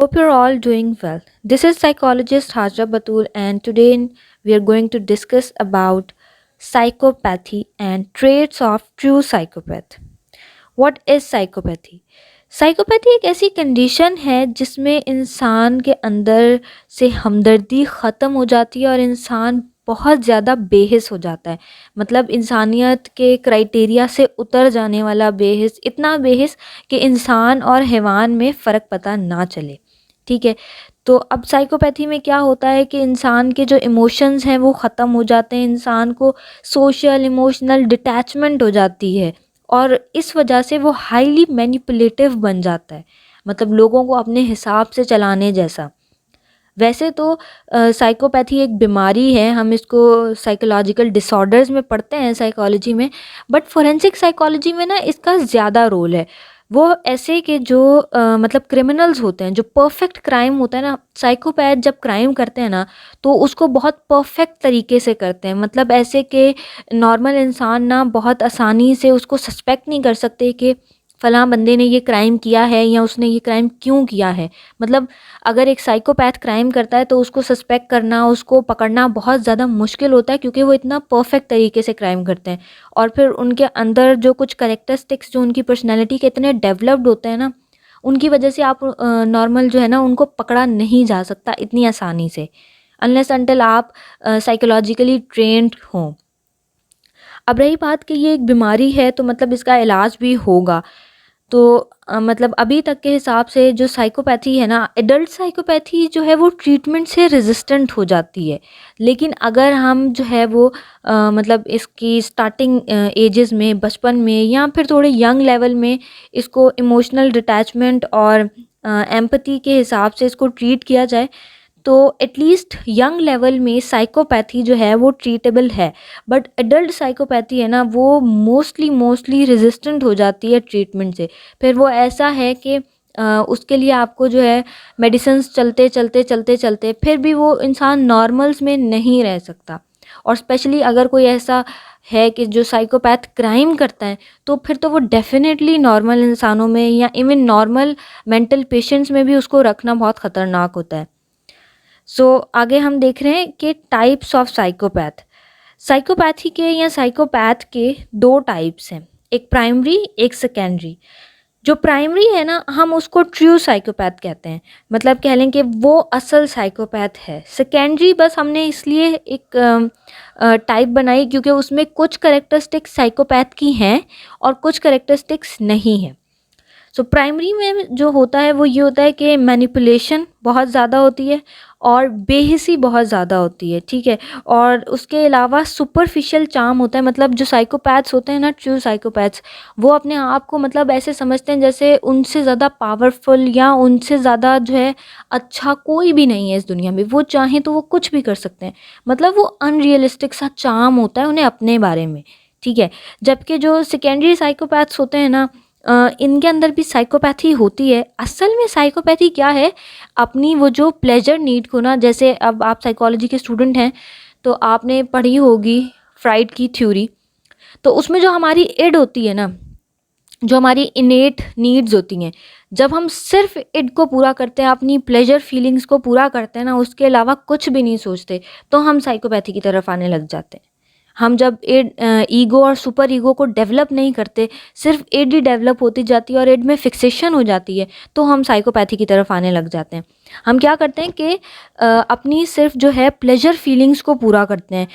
Hope you're all doing well. This is psychologist Hajra Batul, and today we are going to discuss about psychopathy and traits of true psychopath. What is psychopathy? Psychopathy एक ऐसी condition है जिसमें इंसान के अंदर से हमदर्दी ख़त्म हो जाती है और इंसान बहुत ज़्यादा बेहिस हो जाता है। मतलब इंसानियत के क्राइटेरिया से उतर जाने वाला बेहिस, इतना बेहिस कि इंसान और हैवान में फ़र्क पता ना चले। ठीक है। तो अब साइकोपैथी में क्या होता है कि इंसान के जो इमोशंस हैं वो ख़त्म हो जाते हैं, इंसान को सोशल इमोशनल डिटैचमेंट हो जाती है और इस वजह से वो हाईली मैनिपुलेटिव बन जाता है। मतलब लोगों को अपने हिसाब से चलाने जैसा। वैसे तो साइकोपैथी एक बीमारी है, हम इसको साइकोलॉजिकल डिसऑर्डर्स में पढ़ते हैं साइकोलॉजी में, बट फोरेंसिक साइकोलॉजी में ना इसका ज़्यादा रोल है। वो ऐसे कि जो मतलब क्रिमिनल्स होते हैं, जो परफेक्ट क्राइम होता है ना, साइकोपैथ जब क्राइम करते हैं ना तो उसको बहुत परफेक्ट तरीके से करते हैं। मतलब ऐसे कि नॉर्मल इंसान ना बहुत आसानी से उसको सस्पेक्ट नहीं कर सकते कि फ़लाँ बंदे ने ये क्राइम किया है या उसने ये क्राइम क्यों किया है। मतलब अगर एक साइकोपैथ क्राइम करता है तो उसको सस्पेक्ट करना, उसको पकड़ना बहुत ज़्यादा मुश्किल होता है, क्योंकि वो इतना परफेक्ट तरीके से क्राइम करते हैं। और फिर उनके अंदर जो कुछ कैरेक्टरिस्टिक्स, जो उनकी पर्सनैलिटी के इतने डेवलप्ड होते हैं ना, उनकी वजह से आप नॉर्मल जो है ना उनको पकड़ा नहीं जा सकता इतनी आसानी से, अनलेस अनटिल आप साइकोलॉजिकली ट्रेंड हों। अब रही बात कि ये एक बीमारी है तो मतलब इसका इलाज भी होगा। तो मतलब अभी तक के हिसाब से जो साइकोपैथी है ना, एडल्ट साइकोपैथी जो है वो ट्रीटमेंट से रेजिस्टेंट हो जाती है। लेकिन अगर हम जो है वो मतलब इसकी स्टार्टिंग एजेस में, बचपन में या फिर थोड़े यंग लेवल में इसको इमोशनल डिटैचमेंट और एम्पैथी के हिसाब से इसको ट्रीट किया जाए तो एटलीस्ट यंग लेवल में साइकोपैथी जो है वो ट्रीटेबल है। बट एडल्ट साइकोपैथी है ना, वो मोस्टली रेजिस्टेंट हो जाती है ट्रीटमेंट से। फिर वो ऐसा है कि उसके लिए आपको जो है मेडिसिन्स चलते फिर भी वो इंसान नॉर्मल्स में नहीं रह सकता। और स्पेशली अगर कोई ऐसा है कि जो साइकोपैथ क्राइम करता है तो फिर तो वो डेफिनेटली नॉर्मल इंसानों में या इवन नॉर्मल मेंटल पेशेंट्स में भी उसको रखना बहुत ख़तरनाक होता है। आगे हम देख रहे हैं कि टाइप्स ऑफ साइकोपैथ। साइकोपैथी के या साइकोपैथ के दो टाइप्स हैं, एक प्राइमरी, एक सेकेंडरी। जो प्राइमरी है ना, हम उसको ट्रू साइकोपैथ कहते हैं, मतलब कह लें कि वो असल साइकोपैथ है। सेकेंडरी बस हमने इसलिए एक टाइप बनाई क्योंकि उसमें कुछ करेक्टरिस्टिक्स साइकोपैथ की हैं और कुछ करेक्टरिस्टिक्स नहीं हैं। प्राइमरी में जो होता है वो ये होता है कि मैनिपुलेशन बहुत ज़्यादा होती है और बेहिसी बहुत ज़्यादा होती है। ठीक है। और उसके अलावा सुपरफिशियल चार्म होता है। मतलब जो साइकोपैथ्स होते हैं ना, ट्रू साइकोपैथ्स, वो अपने आप को मतलब ऐसे समझते हैं जैसे उनसे ज़्यादा पावरफुल या उनसे ज़्यादा जो है अच्छा कोई भी नहीं है इस दुनिया में। वो चाहें तो वो कुछ भी कर सकते हैं। मतलब वो अनरियलिस्टिक सा चार्म होता है उन्हें अपने बारे में। ठीक है। जबकि जो सेकेंडरी साइकोपैथ्स होते हैं ना, इनके अंदर भी साइकोपैथी होती है। असल में साइकोपैथी क्या है, अपनी वो जो प्लेजर नीड को ना, जैसे अब आप साइकोलॉजी के स्टूडेंट हैं तो आपने पढ़ी होगी फ्राइड की थ्योरी। तो उसमें जो हमारी इड होती है ना, जो हमारी इनेट नीड्स होती हैं, जब हम सिर्फ इड को पूरा करते हैं, अपनी प्लेजर फीलिंग्स को पूरा करते हैं ना, उसके अलावा कुछ भी नहीं सोचते, तो हम साइकोपैथी की तरफ आने लग जाते हैं। हम जब ईगो और सुपर ईगो को डेवलप नहीं करते, सिर्फ इड ही डेवलप होती जाती है और इड में फिक्सेशन हो जाती है, तो हम साइकोपैथी की तरफ आने लग जाते हैं। हम क्या करते हैं कि अपनी सिर्फ जो है प्लेजर फीलिंग्स को पूरा करते हैं,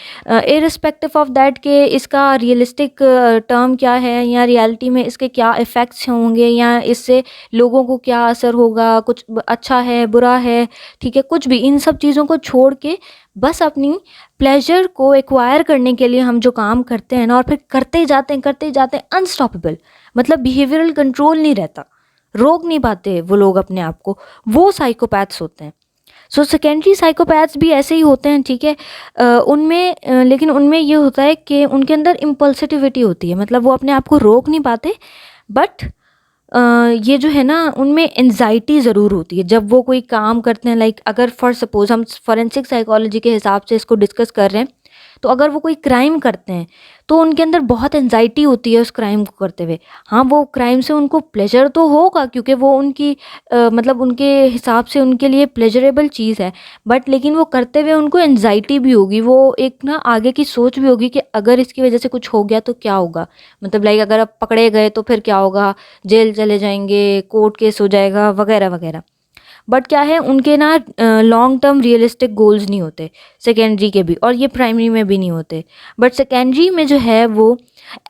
इररिस्पेक्टिव ऑफ दैट कि इसका रियलिस्टिक टर्म क्या है या रियलिटी में इसके क्या इफ़ेक्ट्स होंगे या इससे लोगों को क्या असर होगा, कुछ अच्छा है बुरा है, ठीक है, कुछ भी। इन सब चीज़ों को छोड़ के बस अपनी प्लेजर को एक्वायर करने के लिए हम जो काम करते हैं ना, और फिर करते ही जाते हैं अनस्टॉपेबल। मतलब बिहेवियरल कंट्रोल नहीं रहता, रोक नहीं पाते वो लोग अपने आप को, वो साइकोपैथ्स होते हैं। सेकेंडरी साइकोपैथ्स भी ऐसे ही होते हैं। ठीक है। लेकिन उनमें ये होता है कि उनके अंदर इम्पल्सिटिविटी होती है। मतलब वो अपने आप को रोक नहीं पाते, बट ये जो है ना, उनमें एंजाइटी ज़रूर होती है जब वो कोई काम करते हैं। लाइक अगर फॉर सपोज़ हम फॉरेंसिक साइकोलॉजी के हिसाब से इसको डिस्कस कर रहे हैं, तो अगर वो कोई क्राइम करते हैं तो उनके अंदर बहुत एंजाइटी होती है उस क्राइम को करते हुए। हाँ, वो क्राइम से उनको प्लेजर तो होगा क्योंकि वो उनकी मतलब उनके हिसाब से उनके लिए प्लेजरेबल चीज़ है, बट लेकिन वो करते हुए उनको एंजाइटी भी होगी, वो एक ना आगे की सोच भी होगी कि अगर इसकी वजह से कुछ हो गया तो क्या होगा। मतलब लाइक अगर आप पकड़े गए तो फिर क्या होगा, जेल चले जाएंगे, कोर्ट केस हो जाएगा वगैरह वगैरह। बट क्या है, उनके ना लॉन्ग टर्म रियलिस्टिक गोल्स नहीं होते सेकेंडरी के भी, और ये प्राइमरी में भी नहीं होते। बट सेकेंडरी में जो है वो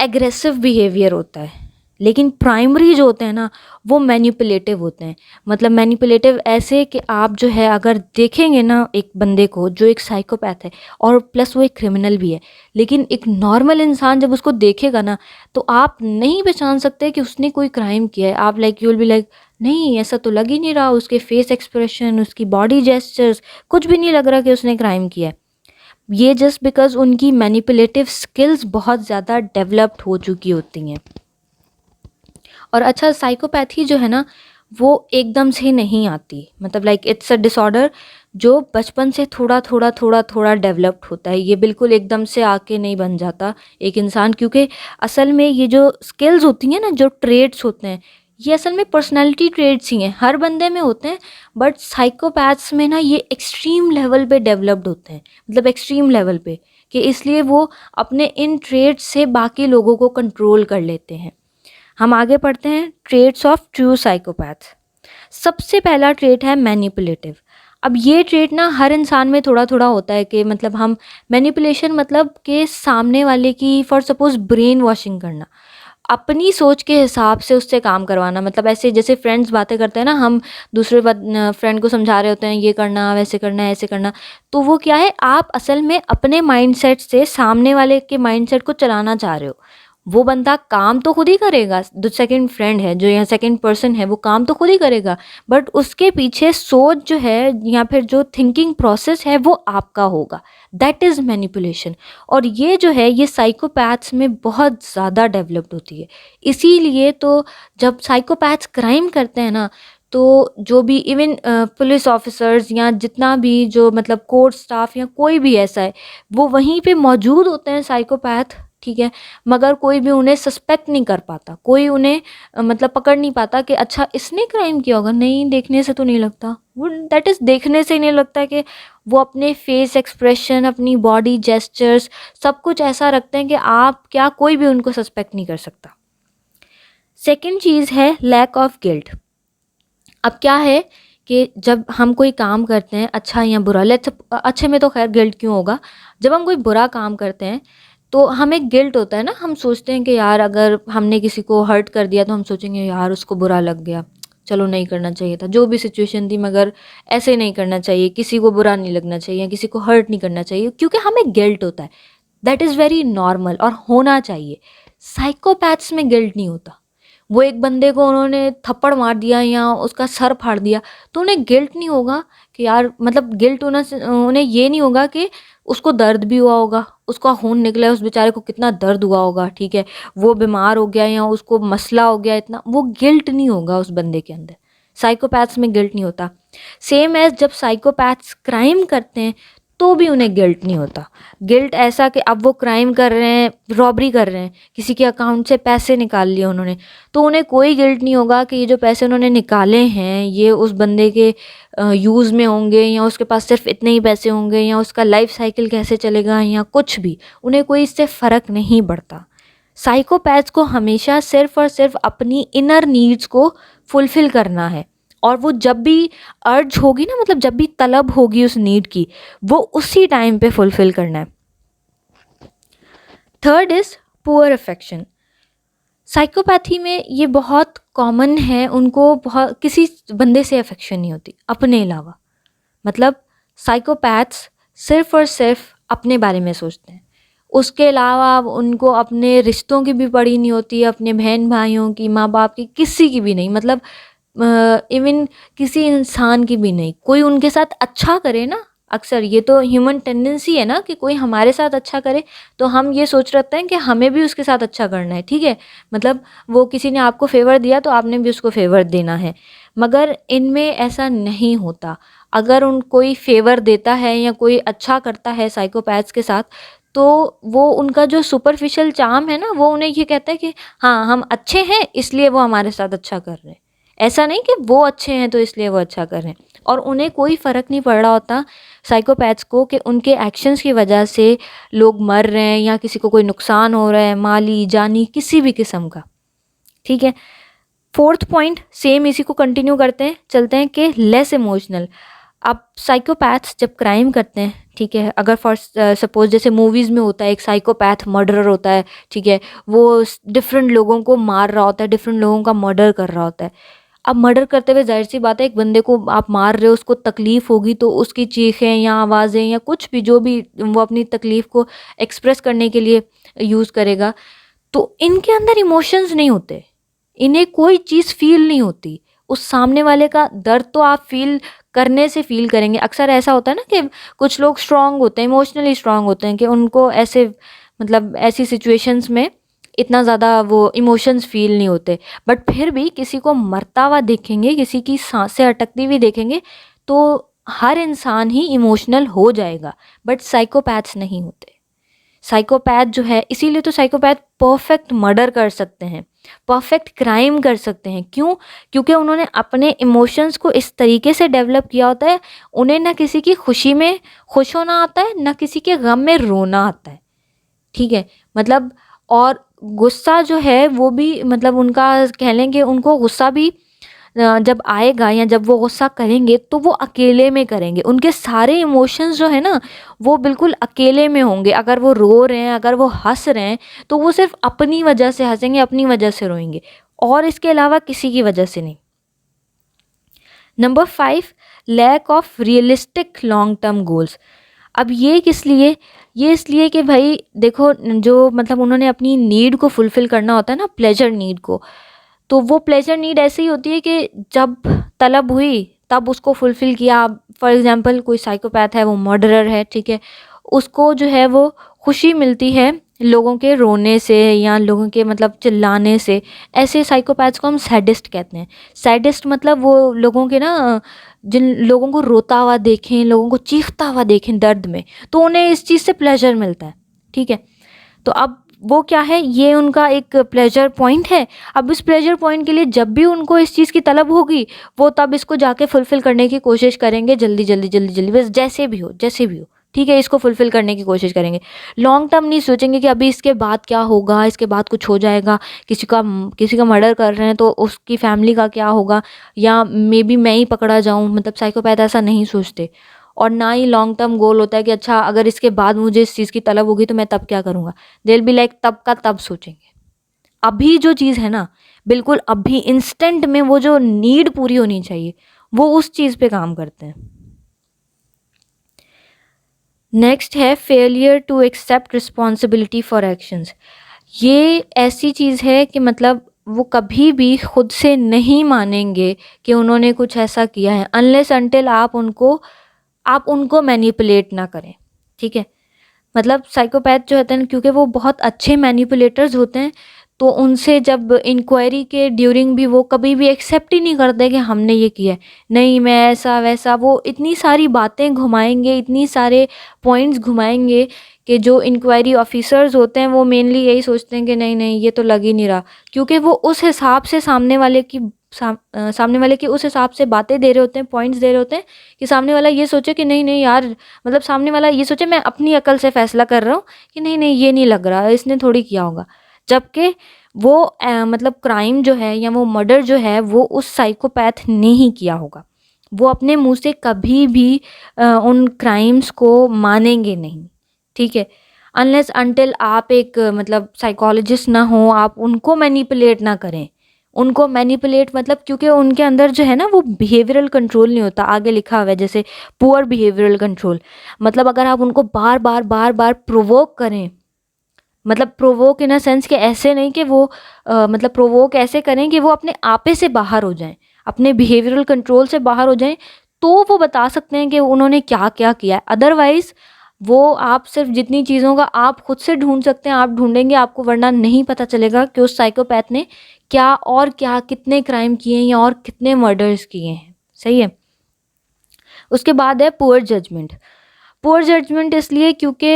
एग्रेसिव बिहेवियर होता है, लेकिन प्राइमरी जो होते हैं ना वो मैनिपुलेटिव होते हैं। मतलब मैनिपुलेटिव ऐसे कि आप जो है अगर देखेंगे ना एक बंदे को जो एक साइकोपैथ है और प्लस वो एक क्रिमिनल भी है, लेकिन एक नॉर्मल इंसान जब उसको देखेगा ना तो आप नहीं पहचान सकते कि उसने कोई क्राइम किया है। आप like you will be like नहीं, ऐसा तो लग ही नहीं रहा, उसके फेस एक्सप्रेशन, उसकी बॉडी जेस्चर्स, कुछ भी नहीं लग रहा कि उसने क्राइम किया है। ये जस्ट बिकॉज उनकी मैनिपुलेटिव स्किल्स बहुत ज़्यादा डेवलप्ड हो चुकी होती हैं। और अच्छा, साइकोपैथी जो है ना वो एकदम से नहीं आती, मतलब लाइक इट्स अ डिसऑर्डर जो बचपन से थोड़ा थोड़ा थोड़ा थोड़ा डेवलप्ड होता है। ये बिल्कुल एकदम से आके नहीं बन जाता एक इंसान, क्योंकि असल में ये जो स्किल्स होती हैं ना, जो ट्रेड्स होते हैं, ये असल में पर्सनालिटी ट्रेड्स ही हैं, हर बंदे में होते हैं। बट साइकोपैथ्स में ना ये एक्सट्रीम लेवल पे डेवलप्ड होते हैं, मतलब एक्सट्रीम लेवल पे, कि इसलिए वो अपने इन ट्रेड्स से बाकी लोगों को कंट्रोल कर लेते हैं। हम आगे पढ़ते हैं ट्रेट्स ऑफ ट्रू साइकोपैथ। सबसे पहला ट्रेट है मैनिपुलेटिव। अब ये ट्रेट ना हर इंसान में थोड़ा थोड़ा होता है कि मतलब हम मैनिपुलेशन मतलब के सामने वाले की फॉर सपोज ब्रेन वॉशिंग करना, अपनी सोच के हिसाब से उससे काम करवाना। मतलब ऐसे जैसे फ्रेंड्स बातें करते हैं ना, हम दूसरे फ्रेंड को समझा रहे होते हैं ये करना, वैसे करना, ऐसे करना, तो वो क्या है, आप असल में अपने माइंडसेट से सामने वाले के माइंडसेट को चलाना चाह रहे हो। वो बंदा काम तो खुद ही करेगा, जो सेकंड फ्रेंड है, जो यहाँ सेकंड पर्सन है, वो काम तो खुद ही करेगा, बट उसके पीछे सोच जो है या फिर जो थिंकिंग प्रोसेस है वो आपका होगा। That is manipulation. और ये जो है ये साइकोपैथ्स में बहुत ज़्यादा डेवलप्ड होती है। इसीलिए तो जब साइकोपैथ्स क्राइम करते हैं ना, तो जो भी इवन पुलिस ऑफिसर्स या जितना भी जो मतलब कोर्ट स्टाफ या कोई भी ऐसा है, वो वहीं पे मौजूद होते हैं साइकोपैथ, ठीक है, मगर कोई भी उन्हें सस्पेक्ट नहीं कर पाता, कोई उन्हें मतलब पकड़ नहीं पाता कि अच्छा इसने क्राइम किया होगा, नहीं देखने से तो नहीं लगता। वो दैट इज़ देखने से ही नहीं लगता कि वो अपने फेस एक्सप्रेशन, अपनी बॉडी जेस्चर्स, सब कुछ ऐसा रखते हैं कि आप क्या, कोई भी उनको सस्पेक्ट नहीं कर सकता। सेकेंड चीज़ है लैक ऑफ गिल्ट। अब क्या है कि जब हम कोई काम करते हैं अच्छा या बुरा, लेट्स अच्छे में तो खैर गिल्ट क्यों होगा, जब हम कोई बुरा काम करते हैं तो हमें गिल्ट होता है ना, हम सोचते हैं कि यार अगर हमने किसी को हर्ट कर दिया तो हम सोचेंगे यार उसको बुरा लग गया, चलो नहीं करना चाहिए था, जो भी सिचुएशन थी, मगर ऐसे नहीं करना चाहिए, किसी को बुरा नहीं लगना चाहिए या किसी को हर्ट नहीं करना चाहिए, क्योंकि हमें गिल्ट होता है। दैट इज़ वेरी नॉर्मल और होना चाहिए। साइकोपैथ्स में गिल्ट नहीं होता। वो एक बंदे को उन्होंने थप्पड़ मार दिया या उसका सर फाड़ दिया तो उन्हें गिल्ट नहीं होगा कि यार, मतलब गिल्ट होना से उन्हें ये नहीं होगा कि उसको दर्द भी हुआ होगा, उसका खून निकला है, उस बेचारे को कितना दर्द हुआ होगा, ठीक है, वो बीमार हो गया या उसको मसला हो गया इतना, वो गिल्ट नहीं होगा उस बंदे के अंदर। साइकोपैथ्स में गिल्ट नहीं होता। सेम एज जब साइकोपैथ्स क्राइम करते हैं तो भी उन्हें गिल्ट नहीं होता। गिल्ट ऐसा कि अब वो क्राइम कर रहे हैं, रॉबरी कर रहे हैं, किसी के अकाउंट से पैसे निकाल लिए उन्होंने, तो उन्हें कोई गिल्ट नहीं होगा कि ये जो पैसे उन्होंने निकाले हैं ये उस बंदे के यूज़ में होंगे या उसके पास सिर्फ इतने ही पैसे होंगे या उसका लाइफ साइकिल कैसे चलेगा या कुछ भी, उन्हें कोई इससे फ़र्क नहीं पड़ता। साइकोपैथ्स को हमेशा सिर्फ और सिर्फ अपनी इनर नीड्स को फुलफ़िल करना है, और वो जब भी अर्ज होगी ना, मतलब जब भी तलब होगी उस नीड की, वो उसी टाइम पे फुलफ़िल करना है। Third is poor affection. Psychopathy में ये बहुत कॉमन है, उनको बहुत किसी बंदे से अफेक्शन नहीं होती अपने अलावा। मतलब साइकोपैथ्स सिर्फ और सिर्फ अपने बारे में सोचते हैं, उसके अलावा उनको अपने रिश्तों की भी पड़ी नहीं होती, अपने बहन भाइयों की, माँ बाप की, किसी की भी नहीं, मतलब इवन किसी इंसान की भी नहीं। कोई उनके साथ अच्छा करे ना, अक्सर ये तो ह्यूमन टेंडेंसी है ना कि कोई हमारे साथ अच्छा करे तो हम ये सोच रखते हैं कि हमें भी उसके साथ अच्छा करना है, ठीक है, मतलब वो किसी ने आपको फेवर दिया तो आपने भी उसको फेवर देना है। मगर इनमें ऐसा नहीं होता। अगर उन कोई फेवर देता है या कोई अच्छा करता है साइकोपैथ्स के साथ, तो वो उनका जो सुपरफिशियल चार्म है ना, वो उन्हें ये कहता है कि हाँ हम अच्छे हैं इसलिए वो हमारे साथ अच्छा कर रहे हैं। ऐसा नहीं कि वो अच्छे हैं तो इसलिए वो अच्छा कर रहे हैं। और उन्हें कोई फ़र्क नहीं पड़ रहा होता साइकोपैथ्स को कि उनके एक्शंस की वजह से लोग मर रहे हैं या किसी को कोई नुकसान हो रहा है, माली जानी किसी भी किस्म का। ठीक है, फोर्थ पॉइंट सेम इसी को कंटिन्यू करते हैं, चलते हैं कि लेस इमोशनल। अब साइकोपैथ्स जब क्राइम करते हैं, ठीक है, अगर फॉर सपोज जैसे मूवीज़ में होता है एक साइकोपैथ मर्डरर होता है, ठीक है, वो डिफरेंट लोगों को मार रहा होता है, डिफरेंट लोगों का मर्डर कर रहा होता है। अब मर्डर करते हुए जाहिर सी बात है एक बंदे को आप मार रहे हो, उसको तकलीफ़ होगी तो उसकी चीखें या आवाज़ें या कुछ भी जो भी वो अपनी तकलीफ़ को एक्सप्रेस करने के लिए यूज़ करेगा। तो इनके अंदर इमोशंस नहीं होते, इन्हें कोई चीज़ फील नहीं होती। उस सामने वाले का दर्द तो आप फील करने से फील करेंगे। अक्सर ऐसा होता है ना कि कुछ लोग स्ट्रांग होते हैं, इमोशनली स्ट्रांग होते हैं कि उनको ऐसे मतलब ऐसी सिचुएशंस में इतना ज़्यादा वो इमोशंस फील नहीं होते। बट फिर भी किसी को मरता हुआ देखेंगे, किसी की सांसें अटकती हुई देखेंगे तो हर इंसान ही इमोशनल हो जाएगा, बट साइकोपैथ्स नहीं होते। साइकोपैथ जो है, इसीलिए तो साइकोपैथ परफेक्ट मर्डर कर सकते हैं, परफेक्ट क्राइम कर सकते हैं। क्यों? क्योंकि उन्होंने अपने इमोशंस को इस तरीके से डेवलप किया होता है, उन्हें ना किसी की खुशी में खुश होना आता है, ना किसी के गम में रोना आता है। ठीक है, मतलब और गुस्सा जो है वो भी मतलब उनका कह लें कि उनको गुस्सा भी जब आएगा या जब वो गुस्सा करेंगे तो वो अकेले में करेंगे। उनके सारे इमोशंस जो है ना वो बिल्कुल अकेले में होंगे। अगर वो रो रहे हैं, अगर वो हंस रहे हैं तो वो सिर्फ अपनी वजह से हंसेंगे, अपनी वजह से रोएंगे और इसके अलावा किसी की वजह से नहीं। Number 5, lack of realistic long term goals. अब ये किस लिए? ये इसलिए कि भाई देखो, जो मतलब उन्होंने अपनी नीड को फुलफ़िल करना होता है ना, प्लेजर नीड को, तो वो प्लेजर नीड ऐसी ही होती है कि जब तलब हुई तब उसको फुलफ़िल किया। फॉर एग्ज़ाम्पल कोई साइकोपैथ है, वो मर्डरर है, ठीक है, उसको जो है वो खुशी मिलती है लोगों के रोने से या लोगों के मतलब चिल्लाने से। ऐसे साइकोपैथ्स को हम सैडिस्ट कहते हैं। सैडिस्ट मतलब वो लोगों के ना, जिन लोगों को रोता हुआ देखें, लोगों को चीखता हुआ देखें दर्द में, तो उन्हें इस चीज़ से प्लेजर मिलता है। ठीक है, तो अब वो क्या है, ये उनका एक प्लेजर पॉइंट है। अब इस प्लेजर पॉइंट के लिए जब भी उनको इस चीज़ की तलब होगी वो तब इसको जाके फुलफ़िल करने की कोशिश करेंगे, जल्दी जल्दी जल्दी जल्दी, बस जैसे भी हो जैसे भी हो, ठीक है, इसको फुलफ़िल करने की कोशिश करेंगे। लॉन्ग टर्म नहीं सोचेंगे कि अभी इसके बाद क्या होगा, इसके बाद कुछ हो जाएगा, किसी का मर्डर कर रहे हैं तो उसकी फैमिली का क्या होगा, या मे बी मैं ही पकड़ा जाऊँ। मतलब साइकोपैथ ऐसा नहीं सोचते। और ना ही लॉन्ग टर्म गोल होता है कि अच्छा अगर इसके बाद मुझे इस चीज़ की तलब होगी तो मैं तब क्या करूँगा। दे विल बी लाइक तब का तब सोचेंगे। अभी जो चीज़ है ना, बिल्कुल अभी इंस्टेंट में वो जो नीड पूरी होनी चाहिए वो उस चीज़ पे काम करते हैं। नेक्स्ट है failure to accept responsibility for actions. ये ऐसी चीज़ है कि मतलब वो कभी भी खुद से नहीं मानेंगे कि उन्होंने कुछ ऐसा किया है अनलेस अनटिल आप उनको मैनिपुलेट ना करें। ठीक है, मतलब साइकोपैथ जो होते हैं क्योंकि वो बहुत अच्छे मैनिपुलेटर्स होते हैं, तो उनसे जब इंक्वायरी के ड्यूरिंग भी वो कभी भी एक्सेप्ट ही नहीं करते कि हमने ये किया है, नहीं मैं ऐसा वैसा, वो इतनी सारी बातें घुमाएंगे, इतनी सारे पॉइंट्स घुमाएंगे कि जो इंक्वायरी ऑफिसर्स होते हैं वो मेनली यही सोचते हैं कि नहीं नहीं ये तो लग ही नहीं रहा, क्योंकि वो उस हिसाब से सामने वाले की उस हिसाब से बातें दे रहे होते हैं, पॉइंट्स दे रहे होते हैं कि सामने वाला ये सोचे कि नहीं नहीं यार, मतलब सामने वाला ये सोचे मैं अपनी अकल से फैसला कर रहा हूँ कि नहीं नहीं ये नहीं लग रहा, इसने थोड़ी किया होगा। जबकि वो मतलब क्राइम जो है या वो मर्डर जो है वो उस साइकोपैथ ने ही किया होगा। वो अपने मुंह से कभी भी उन क्राइम्स को मानेंगे नहीं। ठीक है, अनलेस अनटिल आप एक मतलब साइकोलॉजिस्ट ना हो, आप उनको मैनिपुलेट ना करें। उनको मैनिपुलेट मतलब क्योंकि उनके अंदर जो है ना वो बिहेवियरल कंट्रोल नहीं होता। आगे लिखा हुआ है जैसे पुअर बिहेवियरल कंट्रोल, मतलब अगर आप उनको बार बार बार बार प्रोवोक करें, मतलब प्रोवोक इन अ सेंस कि ऐसे नहीं कि वो मतलब प्रोवोक ऐसे करें कि वो अपने आपे से बाहर हो जाएं, अपने बिहेवियरल कंट्रोल से बाहर हो जाएं, तो वो बता सकते हैं कि उन्होंने क्या क्या किया है। अदरवाइज़ वो आप सिर्फ जितनी चीज़ों का आप खुद से ढूंढ सकते हैं आप ढूंढेंगे आपको, वरना नहीं पता चलेगा कि उस साइकोपैथ ने क्या और क्या कितने क्राइम किए हैं या और कितने मर्डर्स किए हैं। सही है। उसके बाद है पुअर जजमेंट। पुअर जजमेंट इसलिए क्योंकि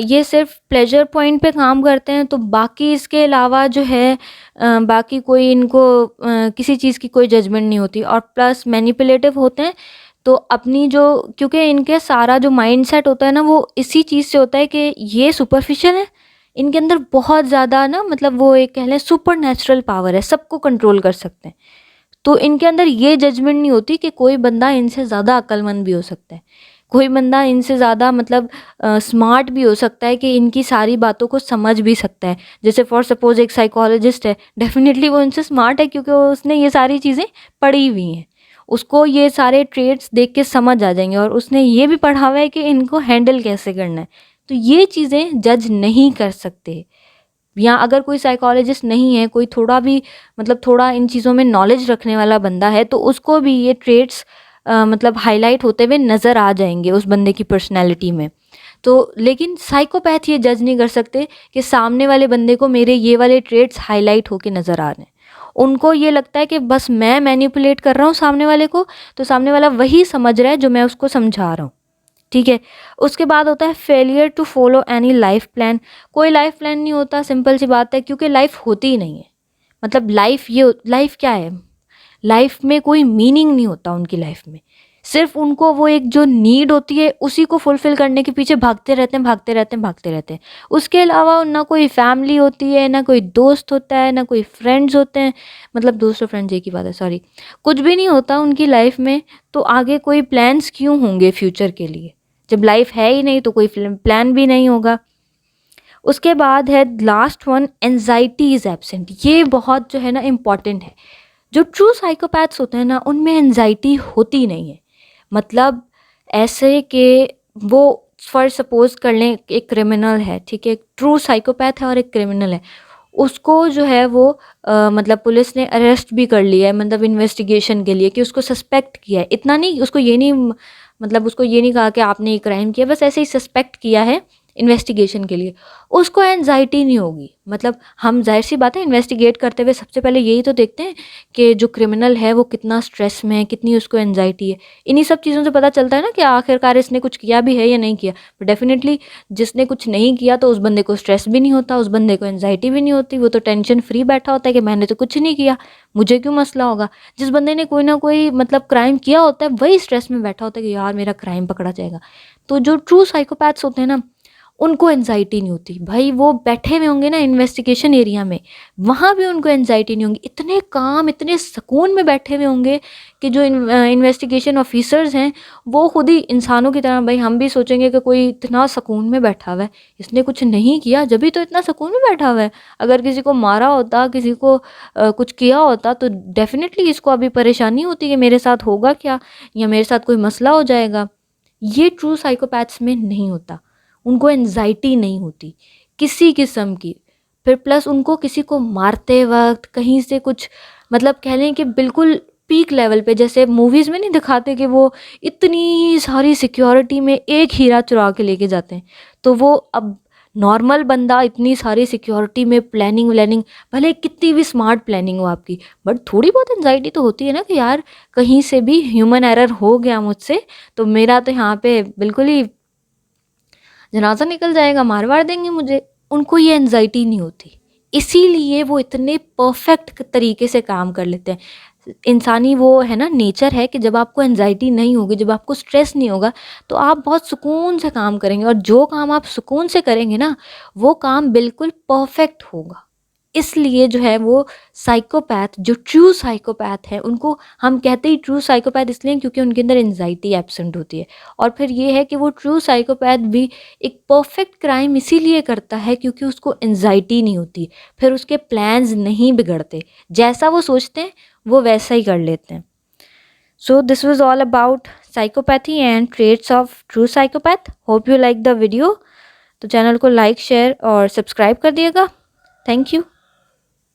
ये सिर्फ प्लेजर पॉइंट पे काम करते हैं, तो बाकी इसके अलावा जो है बाकी कोई इनको किसी चीज़ की कोई जजमेंट नहीं होती। और प्लस मैनिपुलेटिव होते हैं, तो अपनी जो, क्योंकि इनके सारा जो माइंडसेट होता है ना वो इसी चीज़ से होता है कि ये सुपरफिशियल है, इनके अंदर बहुत ज़्यादा ना, मतलब वो एक कह लें सुपर नेचुरल पावर है, सबको कंट्रोल कर सकते हैं। तो इनके अंदर ये जजमेंट नहीं होती कि कोई बंदा इनसे ज़्यादा अक्लमंद भी हो सकता है, कोई बंदा इनसे ज़्यादा मतलब स्मार्ट भी हो सकता है कि इनकी सारी बातों को समझ भी सकता है। जैसे फॉर सपोज़ एक साइकोलॉजिस्ट है, डेफ़िनेटली वो इनसे स्मार्ट है क्योंकि उसने ये सारी चीज़ें पढ़ी हुई हैं। उसको ये सारे ट्रेड्स देख के समझ आ जाएँगे और उसने ये भी पढ़ा हुआ है कि इनको हैंडल कैसे करना है। तो ये चीज़ें जज नहीं कर सकते। या अगर कोई साइकोलॉजिस्ट नहीं है, कोई थोड़ा भी मतलब थोड़ा इन चीज़ों में नॉलेज रखने वाला बंदा है, तो उसको भी ये ट्रेड्स मतलब हाईलाइट होते हुए नज़र आ जाएंगे उस बंदे की पर्सनैलिटी में। तो लेकिन साइकोपैथ ये जज नहीं कर सकते कि सामने वाले बंदे को मेरे ये वाले ट्रेड्स हाईलाइट होके नज़र आ रहे हैं। उनको ये लगता है कि बस मैं मैनिपुलेट कर रहा हूँ सामने वाले को, तो सामने वाला वही समझ रहा है जो मैं उसको समझा रहा हूँ। ठीक है। उसके बाद होता है failure to follow any life plan. कोई लाइफ प्लान नहीं होता, सिंपल सी बात है, क्योंकि लाइफ होती ही नहीं है। मतलब लाइफ क्या है, लाइफ में कोई मीनिंग नहीं होता उनकी लाइफ में। सिर्फ उनको वो एक जो नीड होती है उसी को फुलफ़िल करने के पीछे भागते रहते हैं, भागते रहते हैं, भागते रहते हैं। उसके अलावा ना कोई फैमिली होती है, ना कोई दोस्त होता है, ना कोई फ्रेंड्स होते हैं। मतलब दोस्त और फ्रेंड्स एक ही बात है, सॉरी। कुछ भी नहीं होता उनकी लाइफ में, तो आगे कोई प्लान्स क्यों होंगे फ्यूचर के लिए? जब लाइफ है ही नहीं तो कोई प्लान भी नहीं होगा। उसके बाद है last one, anxiety is absent. ये बहुत जो है ना इम्पॉर्टेंट है। जो ट्रू साइकोपैथ्स होते हैं ना उनमें एंजाइटी होती नहीं है। मतलब ऐसे कि वो फॉर सपोज कर लें एक क्रिमिनल है, ठीक है, ट्रू साइकोपैथ है और एक क्रिमिनल है, उसको जो है वो मतलब पुलिस ने अरेस्ट भी कर लिया है, मतलब इन्वेस्टिगेशन के लिए कि उसको सस्पेक्ट किया है। इतना नहीं, उसको ये नहीं मतलब उसको ये नहीं कहा कि आपने ये क्राइम किया, बस ऐसे ही सस्पेक्ट किया है इन्वेस्टिगेशन के लिए। उसको एंजाइटी नहीं होगी। मतलब हम जाहिर सी बात है इन्वेस्टिगेट करते हुए सबसे पहले यही तो देखते हैं कि जो क्रिमिनल है वो कितना स्ट्रेस में है, कितनी उसको एंजाइटी है। इन्हीं सब चीज़ों से पता चलता है ना कि आखिरकार इसने कुछ किया भी है या नहीं किया। बट डेफिनेटली जिसने कुछ नहीं किया तो उस बंदे को स्ट्रेस भी नहीं होता, उस बंदे को एंजाइटी भी नहीं होती, वो तो टेंशन फ्री बैठा होता है कि मैंने तो कुछ नहीं किया, मुझे क्यों मसला होगा। जिस बंदे ने कोई ना कोई मतलब क्राइम किया होता है वही स्ट्रेस में बैठा होता है कि यार मेरा क्राइम पकड़ा जाएगा। तो जो ट्रू साइकोपैथ्स होते हैं ना उनको एंजाइटी नहीं होती। भाई वो बैठे हुए होंगे ना इन्वेस्टिगेशन एरिया में, वहाँ भी उनको एंजाइटी नहीं होंगी। इतने काम, इतने सुकून में बैठे हुए होंगे कि जो इन्वेस्टिगेशन ऑफिसर्स हैं वो खुद ही इंसानों की तरह, भाई हम भी सोचेंगे कि कोई इतना सुकून में बैठा हुआ है, इसने कुछ नहीं किया जब भी तो इतना सुकून में बैठा हुआ है। अगर किसी को मारा होता, किसी को कुछ किया होता तो डेफिनेटली इसको अभी परेशानी होती कि मेरे साथ होगा क्या, या मेरे साथ कोई मसला हो जाएगा। ये ट्रू साइकोपैथ्स में नहीं होता। उनको एंजाइटी नहीं होती किसी किस्म की। फिर प्लस उनको किसी को मारते वक्त कहीं से कुछ मतलब कह लें कि बिल्कुल पीक लेवल पे, जैसे मूवीज़ में नहीं दिखाते कि वो इतनी सारी सिक्योरिटी में एक हीरा चुरा के लेके जाते हैं, तो वो अब नॉर्मल बंदा इतनी सारी सिक्योरिटी में प्लानिंग व्लानिंग, भले कितनी भी स्मार्ट प्लानिंग हो आपकी, बट थोड़ी बहुत एंजाइटी तो होती है ना कि यार कहीं से भी ह्यूमन एरर हो गया मुझसे तो मेरा तो यहाँ पे बिल्कुल ही जनाजा निकल जाएगा, मार वार देंगे मुझे। उनको ये एंजाइटी नहीं होती, इसीलिए वो इतने परफेक्ट तरीके से काम कर लेते हैं। इंसानी वो है ना नेचर है कि जब आपको एंजाइटी नहीं होगी, जब आपको स्ट्रेस नहीं होगा, तो आप बहुत सुकून से काम करेंगे, और जो काम आप सुकून से करेंगे ना वो काम बिल्कुल परफेक्ट होगा। इसलिए जो है वो साइकोपैथ, जो ट्रू साइकोपैथ है, उनको हम कहते ही ट्रू साइकोपैथ इसलिए क्योंकि उनके अंदर एंजाइटी एब्सेंट होती है। और फिर ये है कि वो ट्रू साइकोपैथ भी एक परफेक्ट क्राइम इसीलिए करता है क्योंकि उसको एंजाइटी नहीं होती, फिर उसके प्लान्स नहीं बिगड़ते, जैसा वो सोचते हैं वो वैसा ही कर लेते हैं। So this was all about psychopathy and traits of true psychopath. Hope you like the video. तो चैनल को लाइक, शेयर और सब्सक्राइब कर दिएगा। Thank you.